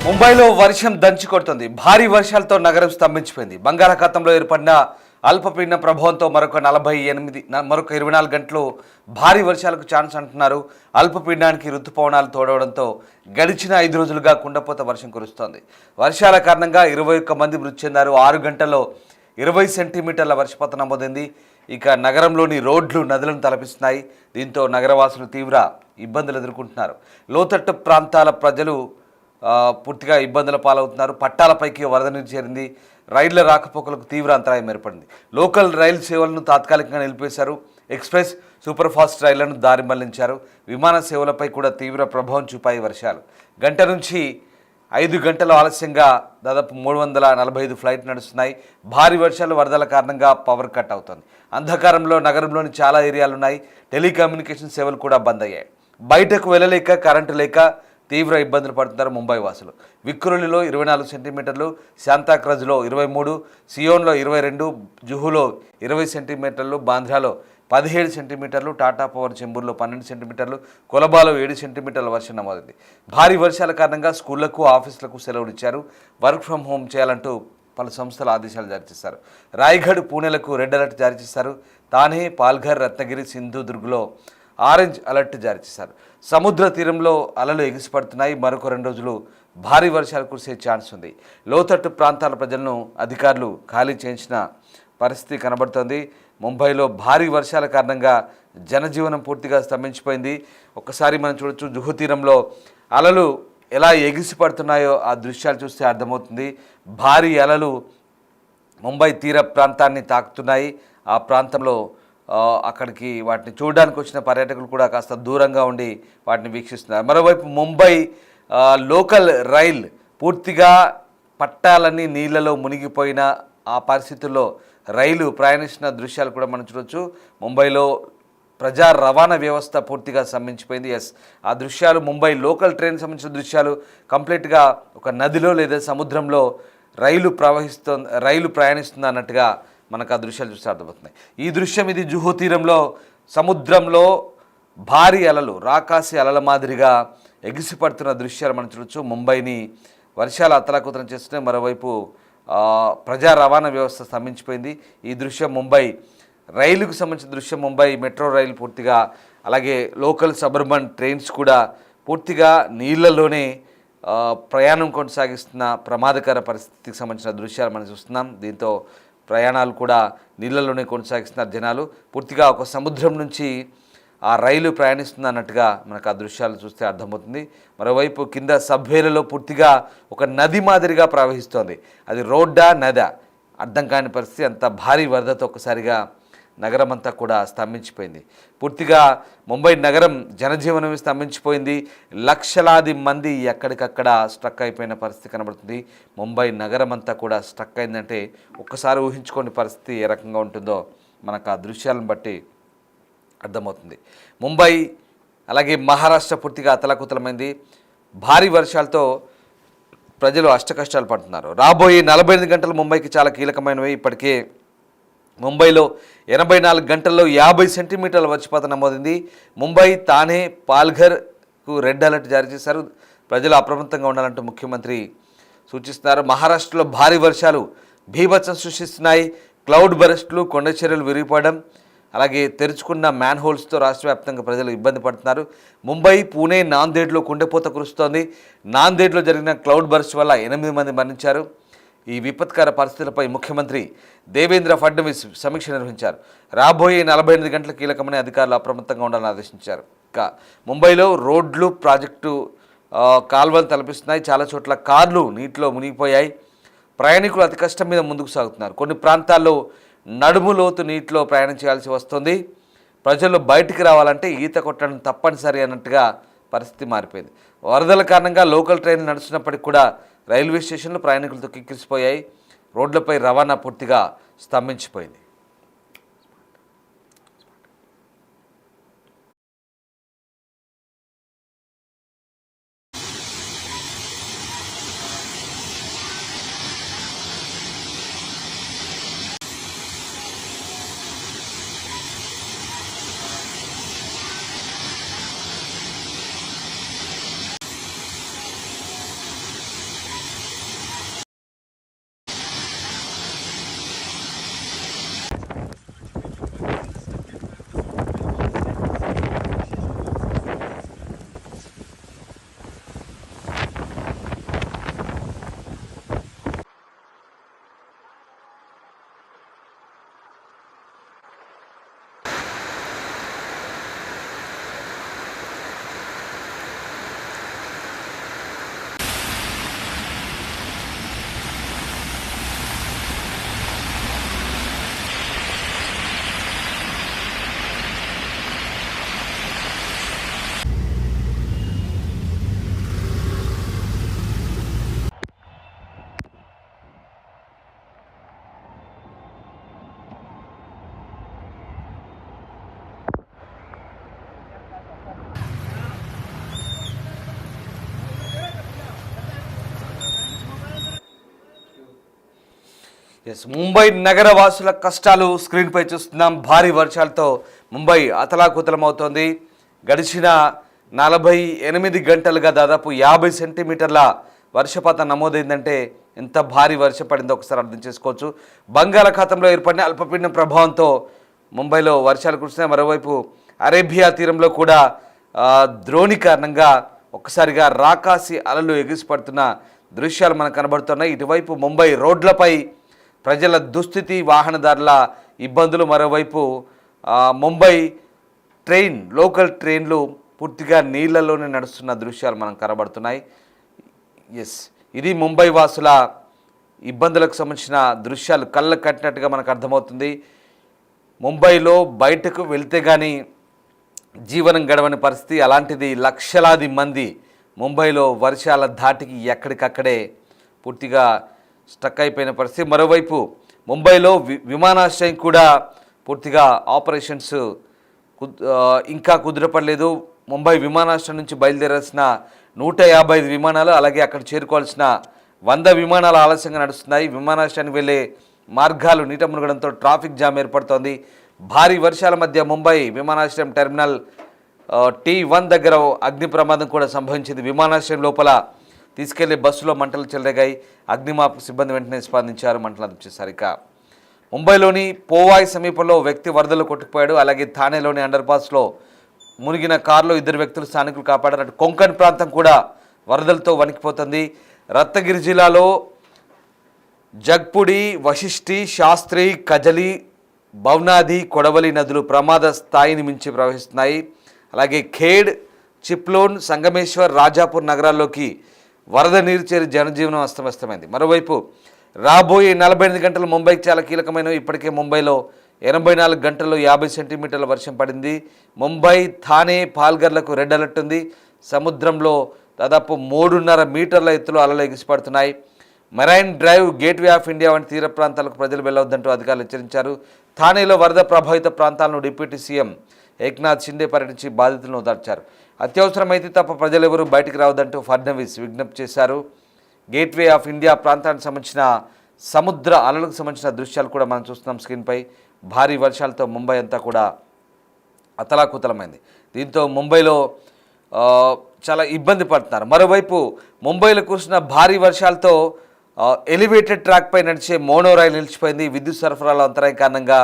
ముంబైలో వర్షం దంచి కొడుతుంది. భారీ వర్షాలతో నగరం స్తంభించిపోయింది. బంగాళాఖాతంలో ఏర్పడిన అల్పపీడన ప్రభావంతో మరొక 24 గంటలు భారీ వర్షాలకు ఛాన్స్ అంటున్నారు. అల్పపీడనానికి రుతుపవనాలు తోడవడంతో గడిచిన 5 రోజులుగా కుండపోత వర్షం కురుస్తోంది. వర్షాల కారణంగా 21 మంది మృతి చెందారు. 6 గంటల్లో 20 సెంటీమీటర్ల వర్షపాతం నమోదైంది. ఇక నగరంలోని రోడ్లు నదులను తలపిస్తున్నాయి. దీంతో నగరవాసులు తీవ్ర ఇబ్బందులు ఎదుర్కొంటున్నారు. లోతట్టు ప్రాంతాల ప్రజలు పూర్తిగా ఇబ్బందుల పాలవుతున్నారు. పట్టాలపైకి వరద నీరు చేరింది. రైళ్ల రాకపోకలకు తీవ్ర అంతరాయం ఏర్పడింది. లోకల్ రైలు సేవలను తాత్కాలికంగా నిలిపేశారు. ఎక్స్ప్రెస్ సూపర్ ఫాస్ట్ రైళ్లను దారి మళ్లించారు. విమాన సేవలపై కూడా తీవ్ర ప్రభావం చూపాయి వర్షాలు. గంట నుంచి 5 గంటలు ఆలస్యంగా దాదాపు 345 ఫ్లైట్ నడుస్తున్నాయి. భారీ వర్షాలు వరదల కారణంగా పవర్ కట్ అవుతుంది. అంధకారంలో నగరంలోని చాలా ఏరియాలున్నాయి. టెలికమ్యూనికేషన్ సేవలు కూడా బంద్ అయ్యాయి. బయటకు వెళ్ళలేక, కరెంటు లేక తీవ్ర ఇబ్బందులు పడుతున్నారు ముంబై వాసులు. విక్రోలిలో 24 సెంటీమీటర్లు, శాంతాక్రజ్లో 23, సియోన్లో 22, జుహులో 20 సెంటీమీటర్లు, బాంద్రాలో 17 సెంటీమీటర్లు, టాటా పవర్ చెంబూర్లో 12 సెంటీమీటర్లు, కొలబాలో 7 సెంటీమీటర్ల వర్షం నమోదైంది. భారీ వర్షాల కారణంగా స్కూళ్లకు, ఆఫీసులకు సెలవులు ఇచ్చారు. వర్క్ ఫ్రం హోమ్ చేయాలంటూ పలు సంస్థలు ఆదేశాలు జారీ చేశారు. రాయ్గఢ్, పూణేలకు రెడ్ అలర్ట్ జారీ చేశారు. తానే, పాల్ఘర్, రత్నగిరి, సింధుదుర్గ్లో ఆరెంజ్ అలర్ట్ జారీ చేశారు. సముద్ర తీరంలో అలలు ఎగిసిపడుతున్నాయి. మరొక 2 రోజులు భారీ వర్షాలు కురిసే ఛాన్స్ ఉంది. లోతట్టు ప్రాంతాల ప్రజలను అధికారులు ఖాళీ చేయించిన పరిస్థితి కనబడుతోంది. ముంబైలో భారీ వర్షాల కారణంగా జనజీవనం పూర్తిగా స్తంభించిపోయింది. ఒక్కసారి మనం చూడొచ్చు, జుహు తీరంలో అలలు ఎలా ఎగిసిపడుతున్నాయో ఆ దృశ్యాలు చూస్తే అర్థమవుతుంది. భారీ అలలు ముంబై తీర ప్రాంతాన్ని తాకుతున్నాయి. ఆ ప్రాంతంలో అక్కడికి వాటిని చూడడానికి వచ్చిన పర్యాటకులు కూడా కాస్త దూరంగా ఉండి వాటిని వీక్షిస్తున్నారు. మరోవైపు ముంబై లోకల్ రైల్ పూర్తిగా పట్టాలన్నీ నీళ్లలో మునిగిపోయిన ఆ పరిస్థితుల్లో రైలు ప్రయాణిస్తున్న దృశ్యాలు కూడా మనం చూడవచ్చు. ముంబైలో ప్రజా రవాణా వ్యవస్థ పూర్తిగా స్తంభించిపోయింది. ఆ దృశ్యాలు ముంబై లోకల్ ట్రైన్ సంబంధించిన దృశ్యాలు. కంప్లీట్గా ఒక నదిలో లేదా సముద్రంలో రైలు ప్రయాణిస్తుంది అన్నట్టుగా మనకు ఆ దృశ్యాలు చూస్తే అర్థమవుతున్నాయి. ఈ దృశ్యం ఇది జుహు తీరంలో సముద్రంలో భారీ అలలు, రాకాసి అలల మాదిరిగా ఎగిసిపడుతున్న దృశ్యాలు మనం చూడవచ్చు. ముంబైని వర్షాలు అతలాకుతలం చేస్తున్నాయి. మరోవైపు ప్రజా రవాణా వ్యవస్థ స్తంభించిపోయింది. ఈ దృశ్యం ముంబై రైలుకు సంబంధించిన దృశ్యం. ముంబై మెట్రో రైలు పూర్తిగా, అలాగే లోకల్ సబర్బన్ ట్రైన్స్ కూడా పూర్తిగా నీళ్లలోనే ప్రయాణం కొనసాగిస్తున్న ప్రమాదకర పరిస్థితికి సంబంధించిన దృశ్యాలు మనం చూస్తున్నాం. దీంతో ప్రయాణాలు కూడా నీళ్ళలోనే కొనసాగిస్తున్నారు జనాలు. పూర్తిగా ఒక సముద్రం నుంచి ఆ రైలు ప్రయాణిస్తుంది అన్నట్టుగా మనకు ఆ దృశ్యాలు చూస్తే అర్థమవుతుంది. మరోవైపు కింద సబ్వేలలో పూర్తిగా ఒక నది మాదిరిగా ప్రవహిస్తోంది. అది రోడ్డా నదా అర్థం కాని పరిస్థితి. అంత భారీ వరదతో ఒక్కసారిగా నగరం అంతా కూడా స్తంభించిపోయింది. పూర్తిగా ముంబై నగరం జనజీవనం స్తంభించిపోయింది. లక్షలాది మంది ఎక్కడికక్కడ స్ట్రక్ అయిపోయిన పరిస్థితి కనబడుతుంది. ముంబై నగరం అంతా కూడా స్ట్రక్ అయిందంటే ఒక్కసారి ఊహించుకోని పరిస్థితి ఏ రకంగా ఉంటుందో మనకు ఆ దృశ్యాలను బట్టి అర్థమవుతుంది. ముంబై అలాగే మహారాష్ట్ర పూర్తిగా అతలాకుతలమైంది. భారీ వర్షాలతో ప్రజలు అష్టకష్టాలు పడుతున్నారు. రాబోయే 48 గంటలు ముంబైకి చాలా కీలకమైనవి. ఇప్పటికే ముంబైలో 84 గంటల్లో 50 సెంటీమీటర్ల వర్షపాతం నమోదైంది. ముంబై, తానే, పాల్ఘర్కు రెడ్ అలర్ట్ జారీ చేశారు. ప్రజలు అప్రమత్తంగా ఉండాలంటూ ముఖ్యమంత్రి సూచిస్తున్నారు. మహారాష్ట్రలో భారీ వర్షాలు బీభత్సం సృష్టిస్తున్నాయి. క్లౌడ్ బరస్ట్లు, కొండ చర్యలు విరిగిపోవడం, అలాగే తెరుచుకున్న మ్యాన్ హోల్స్తో రాష్ట్ర వ్యాప్తంగా ప్రజలు ఇబ్బంది పడుతున్నారు. ముంబై, పూణే, నాందేడ్లో కుండపోత కురుస్తోంది. నాందేడ్లో జరిగిన క్లౌడ్ బరస్ట్ వల్ల 8 మంది మరణించారు. ఈ విపత్కర పరిస్థితులపై ముఖ్యమంత్రి దేవేంద్ర ఫడ్నవీస్ సమీక్ష నిర్వహించారు. రాబోయే 48 గంటల కీలకమని అధికారులు అప్రమత్తంగా ఉండాలని ఆదేశించారు. ముంబైలో రోడ్లు, ప్రాజెక్టు కాల్వలు తలపిస్తున్నాయి. చాలా చోట్ల కార్లు నీటిలో మునిగిపోయాయి. ప్రయాణికులు అతి కష్టం మీద ముందుకు సాగుతున్నారు. కొన్ని ప్రాంతాల్లో నడుము లోతు నీటిలో ప్రయాణం చేయాల్సి వస్తుంది. ప్రజలు బయటికి రావాలంటే ఈత కొట్టడం తప్పనిసరి అన్నట్టుగా పరిస్థితి మారిపోయింది. వరదల కారణంగా లోకల్ ట్రైన్లు నడుస్తున్నప్పటికీ కూడా రైల్వే స్టేషన్లు ప్రయాణికులతో కిక్కిరిసిపోయాయి. రోడ్లపై రవాణా పూర్తిగా స్తంభించిపోయింది. ఎస్, ముంబై నగర వాసుల కష్టాలు స్క్రీన్పై చూస్తున్నాం. భారీ వర్షాలతో ముంబై అతలాకుతలమవుతోంది. గడిచిన 48 గంటలుగా దాదాపు 50 సెంటీమీటర్ల వర్షపాతం నమోదైందంటే ఎంత భారీ వర్షం పడిందో ఒకసారి అర్థం చేసుకోవచ్చు. బంగాళాఖాతంలో ఏర్పడిన అల్పపీడనం ప్రభావంతో ముంబైలో వర్షాలు కురుస్తున్నాయి. మరోవైపు అరేబియా తీరంలో కూడా ద్రోణి కారణంగా ఒక్కసారిగా రాకాసి అలలు ఎగిసిపడుతున్న దృశ్యాలు మనకు కనబడుతున్నాయి. ఇటువైపు ముంబై రోడ్లపై ప్రజల దుస్థితి, వాహనదారుల ఇబ్బందులు. మరోవైపు ముంబై లోకల్ ట్రైన్లు పూర్తిగా నీళ్లలోనే నడుస్తున్న దృశ్యాలు మనకు కనబడుతున్నాయి. ఎస్, ఇది ముంబై వాసుల ఇబ్బందులకు సంబంధించిన దృశ్యాలు కళ్ళకు కట్టినట్టుగా మనకు అర్థమవుతుంది. ముంబైలో బయటకు వెళ్తే కానీ జీవనం గడవని పరిస్థితి. అలాంటిది లక్షలాది మంది ముంబైలో వర్షాల ధాటికి ఎక్కడికక్కడే పూర్తిగా స్టక్ అయిపోయిన పరిస్థితి. మరోవైపు ముంబైలో విమానాశ్రయం కూడా పూర్తిగా ఆపరేషన్స్ ఇంకా కుదురపడలేదు. ముంబై విమానాశ్రయం నుంచి బయలుదేరాల్సిన 155 విమానాలు, అలాగే అక్కడ చేరుకోవాల్సిన 100 విమానాలు ఆలస్యంగా నడుస్తున్నాయి. విమానాశ్రయానికి వెళ్ళే మార్గాలు నీట మునగడంతో ట్రాఫిక్ జామ్ ఏర్పడుతోంది. భారీ వర్షాల మధ్య ముంబై విమానాశ్రయం టెర్మినల్ T1 దగ్గర అగ్ని ప్రమాదం కూడా సంభవించింది. విమానాశ్రయం లోపల తీసుకెళ్లే బస్సులో మంటలు చెలరేగాయి. అగ్నిమాపక సిబ్బంది వెంటనే స్పందించారు, మంటలు అదుపు చేశారు. ఇక ముంబైలోని పోవాయ్ సమీపంలో వ్యక్తి వరదలు కొట్టుకుపోయాడు. అలాగే థానేలోని అండర్పాస్లో మునిగిన కారులో 2 వ్యక్తులు స్థానికులు కాపాడారు. అటు కొంకణ్ ప్రాంతం కూడా వరదలతో వణికిపోతుంది. రత్నగిరి జిల్లాలో జగ్పుడి, వశిష్ఠి, శాస్త్రి, కజలి, భవ్నాది, కొడవలి నదులు ప్రమాద స్థాయిని మించి ప్రవహిస్తున్నాయి. అలాగే ఖేడ్, చిప్లోన్, సంగమేశ్వర్, రాజాపూర్ నగరాల్లోకి వరద నీరు చేరి జనజీవనం అస్తవ్యస్తమైంది. మరోవైపు రాబోయే 48 గంటలు ముంబైకి చాలా కీలకమైనవి. ఇప్పటికే ముంబైలో 84 గంటల్లో 50 సెంటీమీటర్ల వర్షం పడింది. ముంబై, థానే, పాల్ఘర్లకు రెడ్ అలర్ట్ ఉంది. సముద్రంలో దాదాపు 3.5 మీటర్ల ఎత్తులో అలలు ఎగిసిపడుతున్నాయి. Marine Drive, Gateway of India వంటి తీర ప్రాంతాలకు ప్రజలు వెళ్లవద్దంటూ అధికారులు హెచ్చరించారు. థానేలో వరద ప్రభావిత ప్రాంతాలను డిప్యూటీ సీఎం ఏక్నాథ్ షిండే పర్యటించి బాధితులను ఓదార్చారు. అత్యవసరమైతే తప్ప ప్రజలెవరూ బయటికి రావద్దంటూ ఫడ్నవీస్ విజ్ఞప్తి చేశారు. గేట్వే ఆఫ్ ఇండియా ప్రాంతానికి సంబంధించిన సముద్ర అలలకు సంబంధించిన దృశ్యాలు కూడా మనం చూస్తున్నాం స్క్రీన్పై. భారీ వర్షాలతో ముంబై అంతా కూడా అతలాకుతలమైంది. దీంతో ముంబైలో చాలా ఇబ్బంది పడుతున్నారు. మరోవైపు ముంబైలో కురిసిన భారీ వర్షాలతో ఎలివేటెడ్ ట్రాక్పై నడిచే మోనో రైలు నిలిచిపోయింది. విద్యుత్ సరఫరాలో అంతరాయం కారణంగా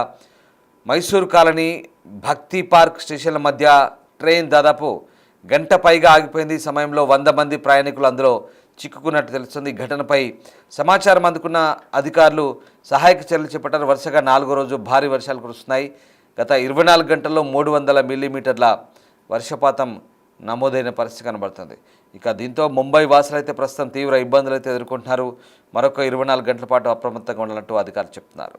మైసూర్ కాలనీ, భక్తి పార్క్ స్టేషన్ల మధ్య ట్రైన్ దాదాపు గంట పైగా ఆగిపోయింది. ఈ సమయంలో 100 మంది ప్రయాణికులు అందులో చిక్కుకున్నట్టు తెలుస్తుంది. ఈ ఘటనపై సమాచారం అందుకున్న అధికారులు సహాయక చర్యలు చేపట్టారు. వరుసగా 4వ రోజు భారీ వర్షాలు కురుస్తున్నాయి. గత 24 గంటల్లో 300 మిల్లీమీటర్ల వర్షపాతం నమోదైన పరిస్థితి కనబడుతుంది. ఇక దీంతో ముంబై వాసులు అయితే ప్రస్తుతం తీవ్ర ఇబ్బందులు అయితే ఎదుర్కొంటున్నారు. మరొక 24 గంటల పాటు అప్రమత్తంగా ఉండాలంటూ అధికారులు చెప్తున్నారు.